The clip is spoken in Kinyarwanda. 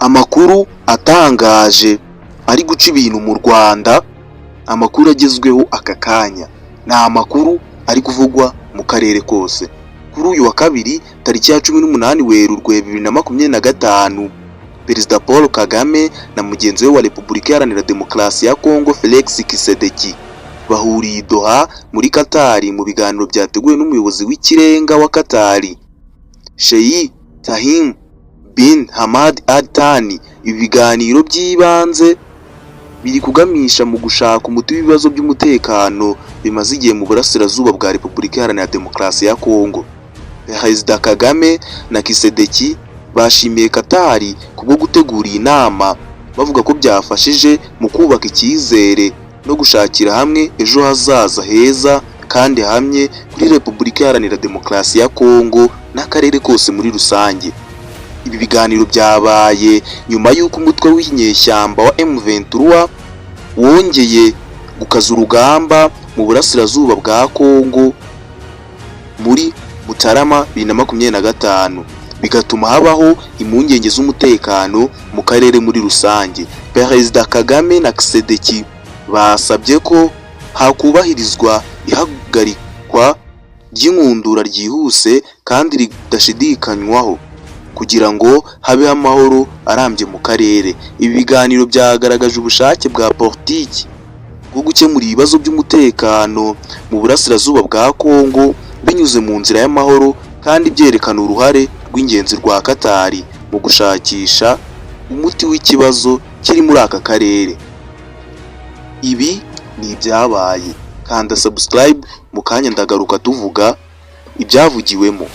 Amakuru atangaje ari guca ibintu mu Rwanda, amakuru agezweho aka kanya, ni amakuru ari kuvugwa mu karere kose. Kuri uyu wa kabiri tariki ya 18 Werurwe 2025, Perezida Paul Kagame na mugenzi we wa Repubulika Iharanira Demokarasi ya Kongo Felix Tshisekedi bahuriye i Doha muri Qatar mu biganiro byateguwe n'umuyobozi w'ikirenga wa Qatar, Sheikh Tamim bin Hamad Al Thani. Ibi biganiro by'ibanze biri kugamisha mu gushaka umuti w'ibibazo by'umutekano bimaze igihe mu burasirazuba bwa Repubulika Iharanira Demokarasi ya Kongo. Perezida Kagame na Tshisekedi bashimiye Qatar kubwo gutegura inama, bavuga ko byafashije mu kubaka icyizere no gushakira hamwe ejo hazaza heza kandi hamye kuri Repubulika Iharanira Demokarasi ya Kongo n'akarere kose muri rusange. Ibi biganiro byabaye nyuma y'uko umutwe w'inyeshyamba wa M23 wongeye gukaza urugamba mu burasirazuba bwa Kongo muri Mutarama 2025, bigatuma habaho impungenge z'umutekano mu karere muri rusange. Perezida Kagame na Tshisekedi basabye ko hakubahirizwa ihagarikwa ry'inkundura ryihuse kandi ridashidikanywaho kugira ngo habe amahoro arambye mu karere. Ibi biganiro byagaragaje ubushake bwa politiki bwo gukemura ibibazo by'umutekano mu burasirazuba bwa Kongo binyuze mu nzira y'amahoro, kandi byerekana uruhare rw'ingenzi rwa Qatar mu gushakisha umuti w'ikibazo kiri muri aka karere. Ibi ni ibyabaye, kanda subscribe mu kanya ndagaruka tuvuga ibyavugiwemo.